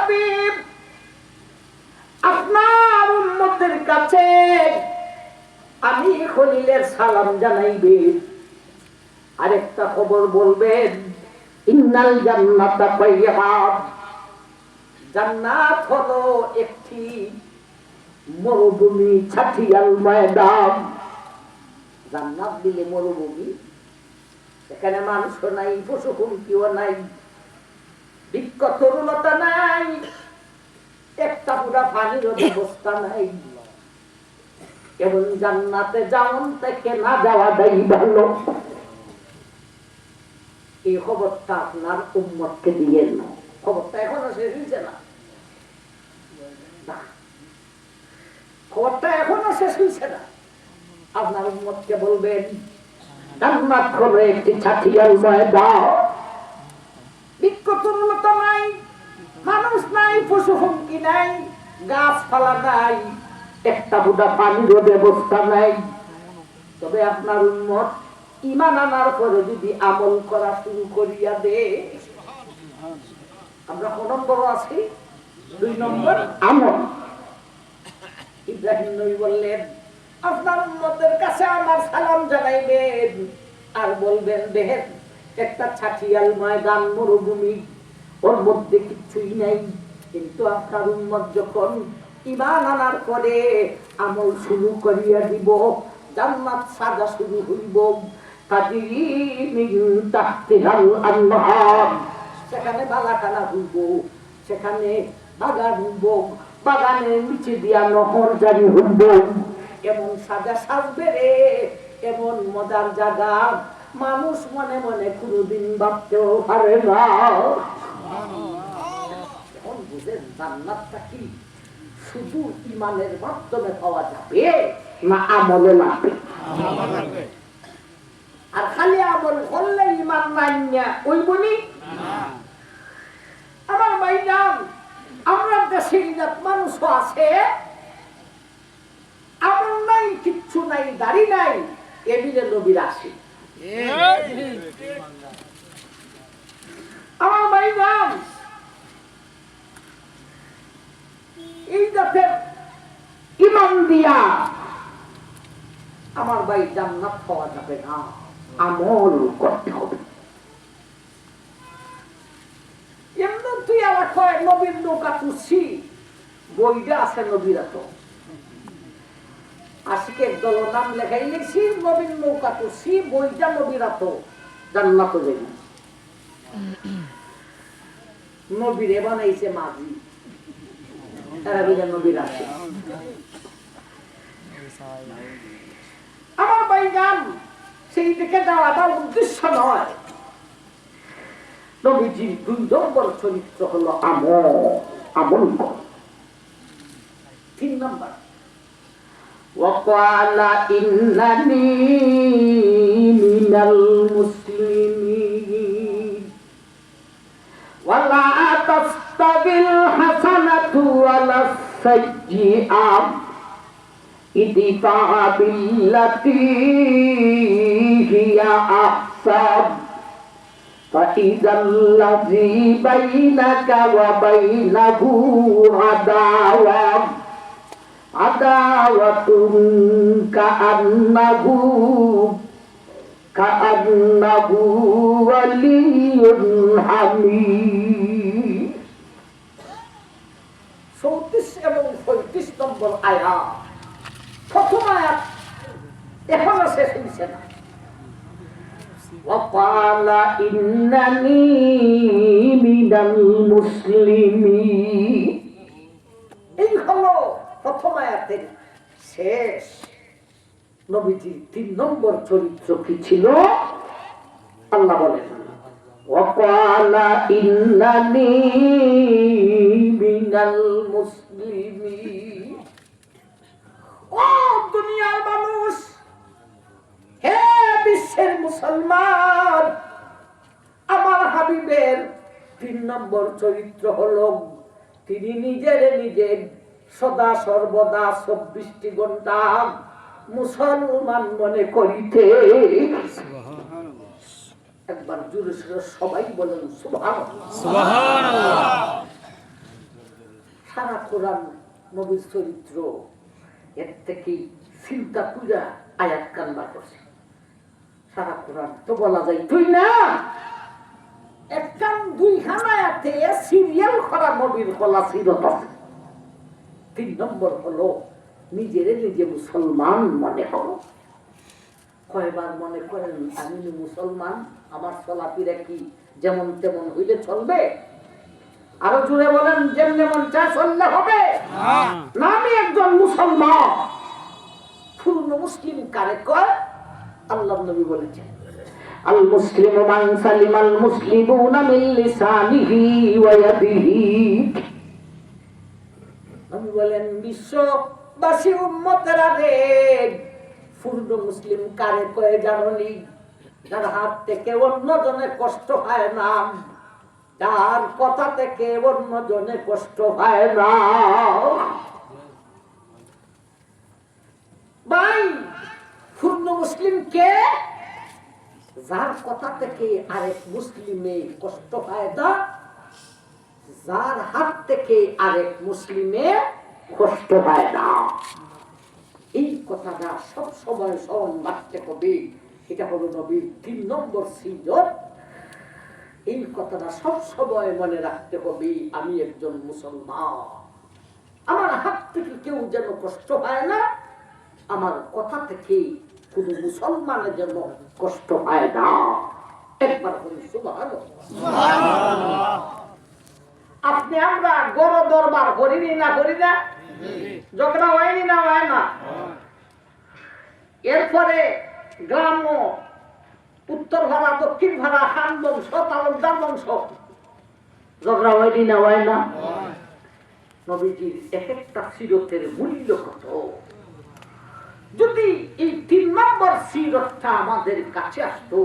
হাবিব আপনার উম্মতের কাছে আমি খলিলের সালাম জানাইবেন, আরেকটা খবর বলবেন, ইন্নাল জান্নাতা বাইয়াত, জান্নাত হলো একটি মরুভূমি, ছাটিয়াল ময়দান। জান্নাত দিলে মরুভূমি, এখানে মানুষও নাই, পশু পঙ্খিও নাই, বৃক্ষ তরুলতা নাই, একটা পুরা পানির ব্যবস্থা নাই। এবং জান্নাতে যেমন থেকে না যাওয়াটাই ভালো। এই খবরটা আপনার উম্মতকে দিয়েন। খবরটা এখনো শেষ হয়েছে না, খবরটা এখনো শেষ হয়েছে না। আপনার উম্মতকে বলবেন, জান্নাত হলো একটি ছাটিয়াল ময়দান, বৃক্ষ তরুলতা নাই, মানুষ নাই, পশু পঙ্খি নাই, গাছপালা নাই, একটা বুদা পানির ব্যবস্থা নাই। তবে আপনার উম্মত ঈমান আনার পরে যদি আমল করা শুরু করিয়া দে, আমরা কোন নম্বর আছি? 2 নম্বর, আমল। ইব্রাহিম নবী বললেন, আপনার উম্মতের কাছে আমার সালাম জানাইবেন, আর বলবেন দেখেন একটা ছাটিয়াল ময়দান, মরুভূমি, ওর মধ্যে কিছুই নাই, কিন্তু আপনার উম্মত যখন ঈমান আনার পরে আমল শুরু করিয়া দিব, জান্নাত সাজা শুরু হইব, তাজরি মিন তাহতিহাল আনহার, সেখানে বাগাটানা হইব, সেখানে বাগান হইব, বাগানের নিচে দিয়া নহর জারি হইব। এমন সাজা সাজবে রে, এমন মজার জায়গা, মানুষ মনে মনে কোনদিন ভাবতেও পারে না। এখন বুঝেন জান্নাতটা কি শুধু ঈমানের মাধ্যমে পাওয়া যাবে না আমলে লাগবে? আর খালি আমল করলে ঈমান নাই না ওই বলি আমার ভাইজান, আমরা দেশে মানুষও আছে, আমল নাই, কিচ্ছু নাই, দাড়ি নাই, এবিলে নবীর আসে। আমার ভাইজান, এই জাতের ঈমান দিয়া আমার ভাই জান্নাত পাওয়া যাবে না, আমল করতে হবে। এমন তুই আমার কয় নবীর নৌকা তুলছি, বইটা আছে নবীরা তো আশিকের দল নাম লেখাই লিখছি, নবীর নৌকা তুলছি, বইটা নবীরা তো জান্নাত যাই। নবীরে বানাইছে মাঝি, আমার ভাইজান, সেই দিকে যাওয়াটা উদ্দেশ্য নয়। নবীজির 2 নম্বর চরিত্র হলো আমল, আমল। 3 নম্বর, ওয়াকালা ইন্নানি মিনাল মুসলিমিন ওয়ালা তাস্তাবিল হাসানাতু ওয়ালা সাইয়্যিআত ইদফা বিল্লাতী হিয়া আহসান ফাইযাল্লাযী বাইনাকা ওয়া বাইনাহু আদাওয়াতুন কাআন্নাহু ওয়ালিয়্যুন হামীদ। 34 এবং 35 নম্বর আয়াত, প্রথম আয়াত এখনো শেষ হয়েছে না। ওয়াকালা ইন্নানি মিনাল মুসলিমিন, এই হলো প্রথম আয়াতের শেষ। নবীজির 3 নম্বর চরিত্র কি ছিল? আল্লাহ বলেন, ওয়াকালা ইন্নানি মিনাল মুসলিমিন। ও দুনিয়ার মানুষ, হে বিশ্বের মুসলমান, আমার হাবিবের 3 নম্বর চরিত্র হলো তিনি নিজের সদা সর্বদা 24টি ঘন্টা মুসলমান মনে করিতে। একবার জোরে সোরে সবাই বলেন সুবহানাল্লাহ। সারা কোরআন নবীর চরিত্র, এর থেকে চিন্তা পূজা আয়াত কান্না করছে। সারা কোরআন তো বলা যায় তুই না একখান দুইখান আয়াতে সিরিয়াল করা নবীর বলা সিরত আছে। 3 নম্বর হলো নিজেরে নিজে মুসলমান মনে হলো। কয়বার মনে করেন আমি মুসলমান, আমার চলাফেরা কি যেমন তেমন হইলে চলবে? আরো জুড়ে বলেন, যেমন মন চায় চললে হবে না। আমি একজন মুসলমান। পূর্ণ মুসলিম কারে কয়? আল্লাহর নবী বলেছেন, আল মুসলিমু মান সালিমাল মুসলিমুনা মিন লিসানিহি ওয়া ইয়াদিহি। আমি বলেন বিশ্ববাসী উম্মতেরা রে, পূর্ণ মুসলিম কারে কয় জানোনি? যার হাত থেকে অন্য জনের কষ্ট হয় না, তার কথা থেকে অন্য জনের কষ্ট হয় না। ভাই, পূর্ণ মুসলিম কে? যার কথা থেকে আরেক মুসলিমে কষ্ট হয় না, যার হাত থেকে আরেক মুসলিমে কষ্ট হয় না। এই কথাটা সব সময় স্মরণ রাখতে হবে। এটা হলো নবীর 3 নম্বর সিরত। এই কথাটা সব সময় মনে রাখতে হবে, আমি একজন মুসলমান। আমার হাত থেকে কেউ যেন কষ্ট পায় না, আমার কথা থেকে কোন মুসলমানের যেন কষ্ট পায় না। একবার বলি সুবহানাল্লাহ। আপনি আমরা গড় দরবার করিনি না করি না? ঝগড়া হয়নি না হয় না? এরপরে গ্রাম্য উত্তর ভাড়া, দক্ষিণ ভাড়া, খান বংশ, তালুকদার বংশ, ঝগড়া হয়নি না হয় না? নবীজির এক একটা সিরতের মূল্য কত! যদি এই 3 নম্বর সিরতটা আমাদের কাছে আসতো,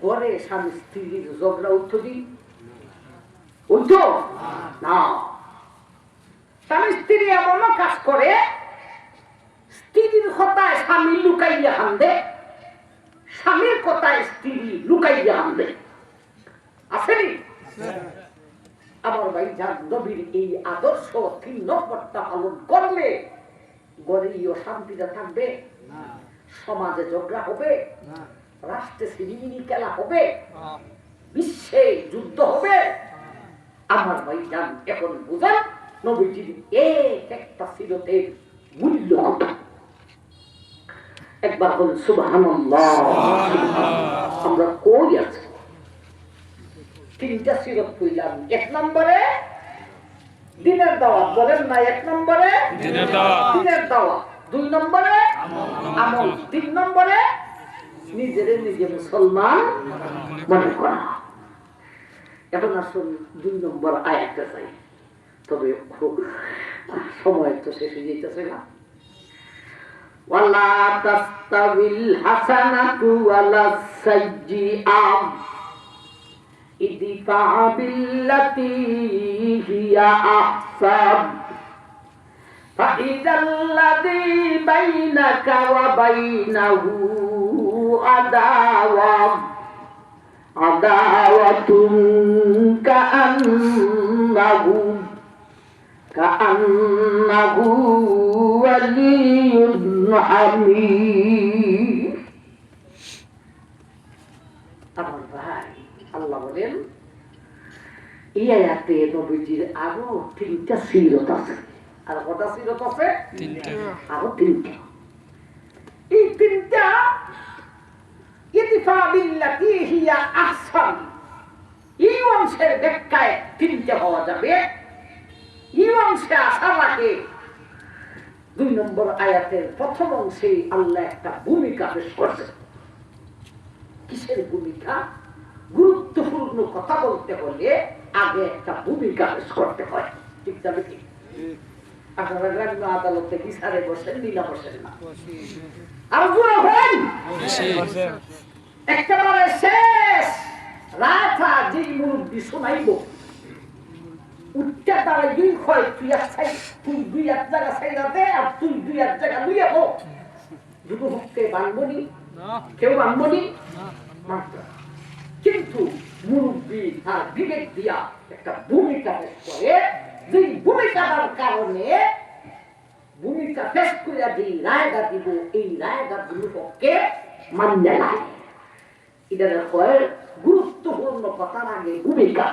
ঘরে স্বামী স্ত্রীর ঝগড়া উঠত দিন উঠতো না। স্বামী স্ত্রী এমনও কাজ করে, স্ত্রীর কথায় স্বামী লুকাইয়া কান্দে, স্বামীর কথায় স্ত্রী লুকাইয়া কান্দে। আসেনি? আমার ভাই যার নবীর এই আদর্শ 3 নম্বরটা পালন করলে গড়েও শান্তিটা থাকবে, সমাজে ঝগড়া হবে, রাষ্ট্রে সিরিমিনি খেলা হবে, বিশ্বে যুদ্ধ হবে। আমার ভাই যান এখন বুঝেন নবীজির এক একটা সিরতের মূল্য কত। একবার বলুন সুবহানাল্লাহ। আমরা কই আছি? 3টা সিরত কইলাম। 1 নম্বরে দিনের দাওয়াত, বলেন না? 1 নম্বরে দিনের দাওয়াত, 2 নম্বরে আমল, 3 নম্বরে নিজের নিজে মুসলমান মনে করা। এখন আসুন 2 নম্বর আয়াতটা চাই, তবে সময় তো শেষ হয়ে যেতেছে না। ওয়ালা তাস্তাবিল হাসানাতু ওয়ালা সাইয়্যিআত ইদফা বিল্লাতী হিয়া আহসান ফাইযাল্লাযী বাইনাকা ওয়া বাইনাহু আদাওয়াতুন কাআন্নাহু ওয়ালিয়্যুন হামীদ। আমার ভাই, আল্লাহ বলেন এই আয়াতে নবীজির আরো 3টা সিরত আছে। আর কটা সিরত আছে? 3টা। আরো 3টা। এই 3টা ইদফা বিল্লাতী হিয়া আহসান, এই অংশের ব্যাখ্যায় 3টে হওয়া যাবে। এই অংশে আসার আগে 2 নম্বর আয়াতের প্রথম অংশে আল্লাহ একটা ভূমিকা পেশ করছে। কিসের ভূমিকা? গুরুত্বপূর্ণ কথা বলতে হলে আগে একটা ভূমিকা পেশ করতে হয়। ঠিক যাবে কি? আপনারা গ্রাম্য আদালতে বিচারে বসেন, লীলা বসেন না? আর একেবারে শেষ রাথা যে মুরব্বী শোনাইব, উঠতে তারা 2 হয়, তুই 1 জায়গা ছাইরা দে, আর তুই 2 জায়গা লইয়া হোক। দুটো হককে বানবনি, কেউ বানবনি, কিন্তু মুরব্বী তার বিবেক দিয়া একটা ভূমিকা পেশ করে, যে যাবার কারণে ভূমিকা শেষ করে দিই রায়টা দিব, এই রায়টা পক্ষে মান্য নাই। এটা হয় গুরুত্বপূর্ণ কথার আগে ভূমিকা।